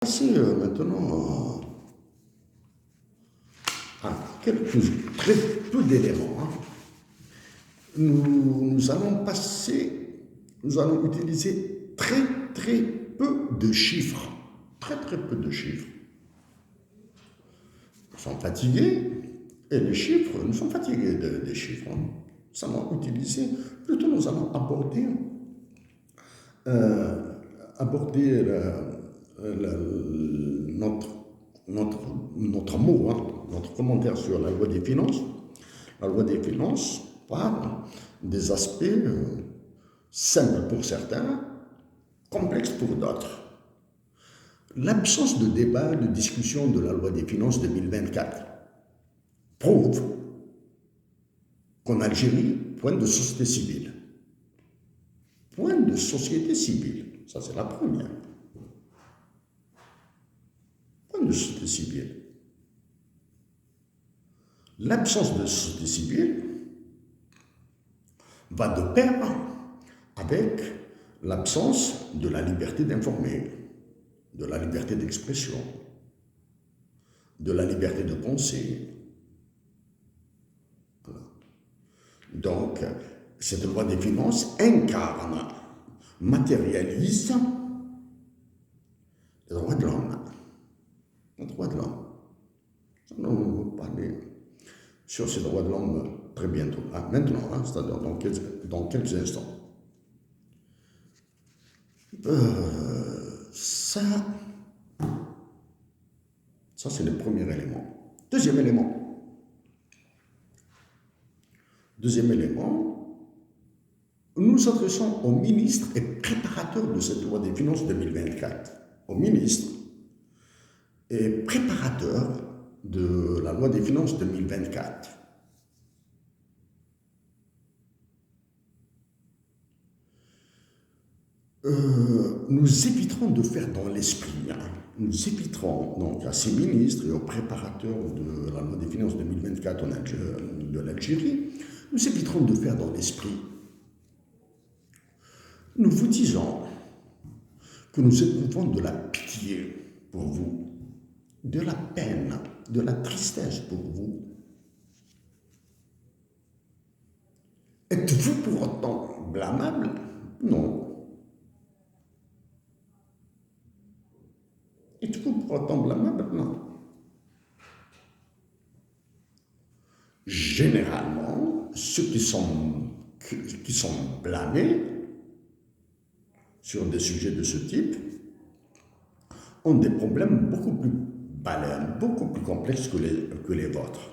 Passer maintenant à très peu d'éléments. Nous allons utiliser très peu de chiffres. Très peu de chiffres. Nous sommes fatigués et les chiffres, nous sommes fatigués des chiffres. Nous allons utiliser, plutôt nous allons aborder notre mot, notre commentaire sur la loi des finances. La loi des finances parle des aspects simples pour certains, complexes pour d'autres. L'absence de débat, de discussion de la loi des finances 2024 prouve qu'en Algérie, point de société civile. Point de société civile, ça c'est la première. Point de société civile. L'absence de société civile va de pair avec l'absence de la liberté d'informer, de la liberté d'expression, de la liberté de penser. Voilà. Donc, cette loi des finances incarne, matérialise les droits de l'homme. Les droits de l'homme. Nous allons parler sur ces droits de l'homme très bientôt. Maintenant, c'est-à-dire dans quelques instants. Ça c'est le premier élément. Deuxième élément, nous nous adressons au ministre et préparateur de cette loi des finances 2024. Au ministre et préparateur de la loi des finances 2024. Nous éviterons de faire dans l'esprit. Nous éviterons donc à ces ministres et aux préparateurs de la loi des finances 2024 de l'Algérie, nous éviterons de faire dans l'esprit. Nous vous disons que nous éprouvons de la pitié pour vous, de la peine, de la tristesse pour vous. Êtes-vous pour autant blâmable? Non. Êtes-vous pour autant blâmable? Non. Généralement, ceux qui sont blâmés sur des sujets de ce type ont des problèmes beaucoup plus banals, beaucoup plus complexes que les vôtres.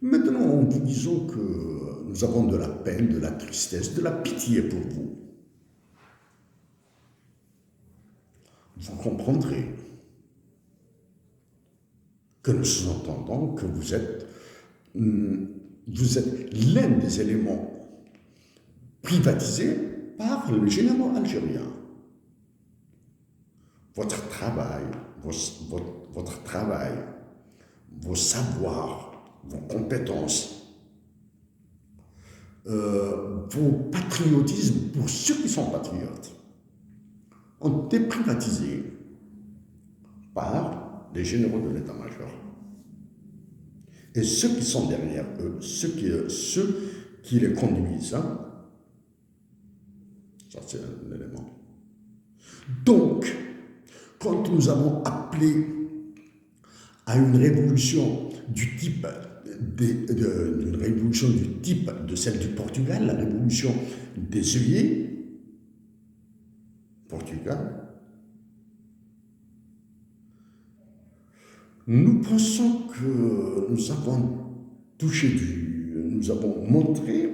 Maintenant, en vous disant que nous avons de la peine, de la tristesse, de la pitié pour vous, vous comprendrez que nous sous-entendons que vous êtes l'un des éléments privatisés par le général algérien. Votre travail, vos savoirs, vos compétences, vos patriotismes pour ceux qui sont patriotes ont été privatisés par les généraux de l'état-major. Et ceux qui sont derrière eux, ceux qui les conduisent, ça c'est un élément. Donc, quand nous avons appelé à une révolution du type de celle du Portugal, la révolution des œillets, Portugal, nous pensons que nous avons montré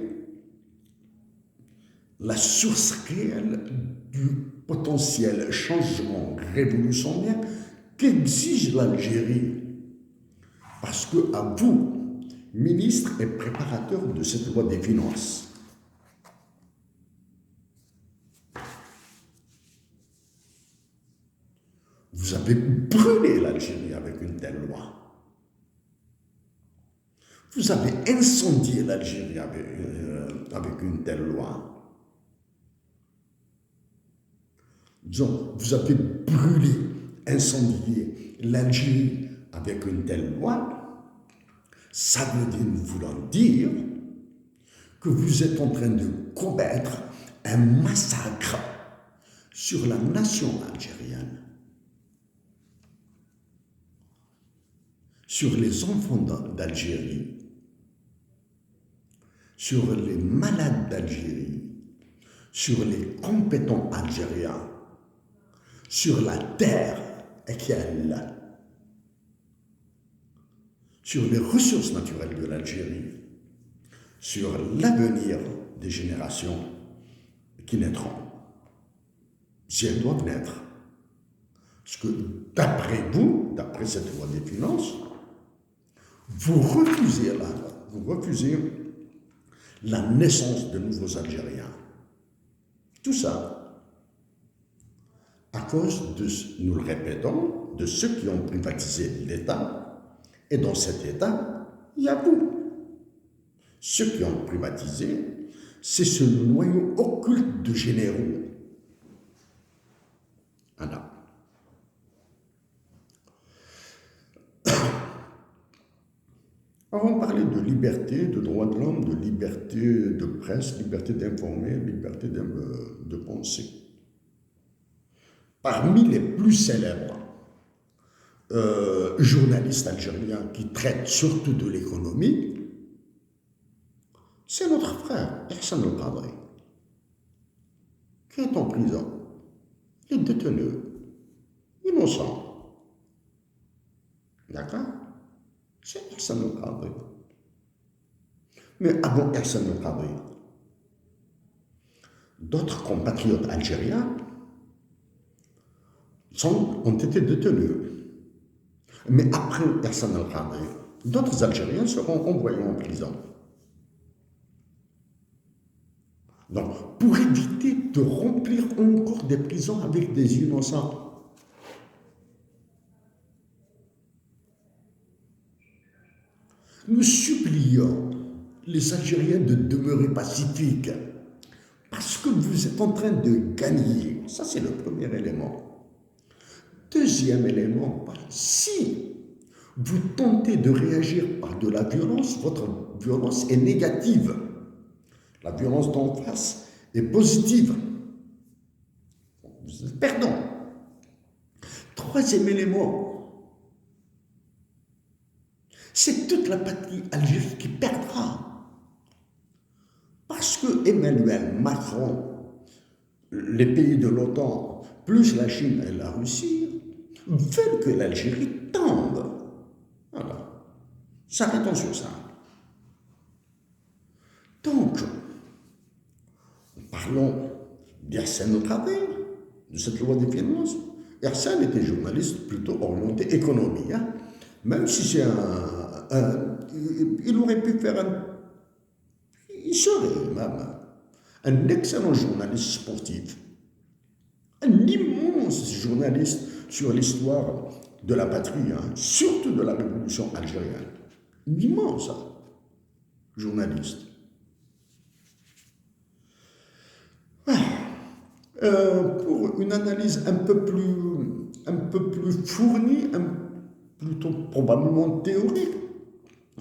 la source réelle du potentiel changement révolutionnaire qu'exige l'Algérie. Parce que à vous, ministre et préparateur de cette loi des finances, vous avez brûlé l'Algérie avec une telle loi. Vous avez incendié l'Algérie avec une telle loi. Disons, vous avez brûlé, incendié l'Algérie avec une telle loi, ça veut vouloir dire que vous êtes en train de commettre un massacre sur la nation algérienne, sur les enfants d'Algérie, sur les malades d'Algérie, sur les compétents algériens, sur la terre qu'elle, sur les ressources naturelles de l'Algérie, sur l'avenir des générations qui naîtront, si elles doivent naître. Parce que d'après vous, d'après cette loi des finances, vous refusez la naissance de nouveaux Algériens. Tout ça à cause de, nous le répétons, de ceux qui ont privatisé l'État. Et dans cet État, il y a vous. Ceux qui ont privatisé, c'est ce noyau occulte de généraux. Voilà. On parlait de liberté, de droits de l'homme, de liberté de presse, liberté d'informer, liberté de penser. Parmi les plus célèbres journalistes algériens qui traitent surtout de l'économie, c'est notre frère, Ihsan El-Qadri, qui est en prison. Il est détenu, innocent. D'accord? C'est Ihsan El-Qadri. Mais avant Ihsan El-Qadri, d'autres compatriotes algériens ont été détenus. Mais après Ihsan El-Qadri, d'autres Algériens seront envoyés en prison. Donc, pour éviter de remplir encore des prisons avec des innocents, nous supplions les Algériens de demeurer pacifiques parce que vous êtes en train de gagner. Ça, c'est le premier élément. Deuxième élément, si vous tentez de réagir par de la violence, votre violence est négative. La violence d'en face est positive. Vous êtes perdant. Troisième élément, c'est toute la patrie algérienne qui perdra. Parce que Emmanuel Macron, les pays de l'OTAN, plus la Chine et la Russie, veulent que l'Algérie tombe. Voilà. S'arrêtons sur ça. Donc, parlons d'Ihsan El-Qadri, de cette loi des finances. Ihsan était journaliste plutôt orienté économie. Hein. Même si c'est il aurait pu faire il serait même un excellent journaliste sportif. Un immense journaliste sur l'histoire de la patrie, hein, surtout de la révolution algérienne. Un immense journaliste. Pour une analyse un peu plus fournie, plutôt probablement théorique,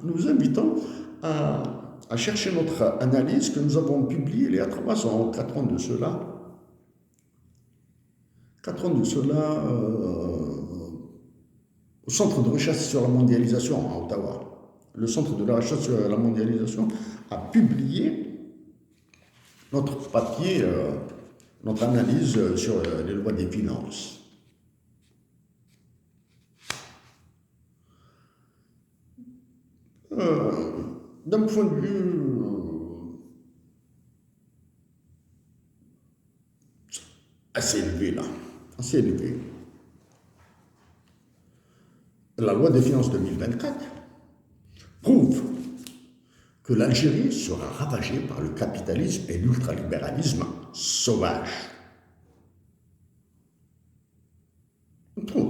nous vous invitons à chercher notre analyse que nous avons publiée il y a 3 ans, 4 ans de cela. 4 ans de cela, au Centre de recherche sur la mondialisation à Ottawa. Le Centre de la recherche sur la mondialisation a publié notre papier, notre analyse sur les lois des finances. D'un point de vue assez élevé, là, assez élevé, la loi des finances 2024 prouve que l'Algérie sera ravagée par le capitalisme et l'ultralibéralisme sauvage. On trouve.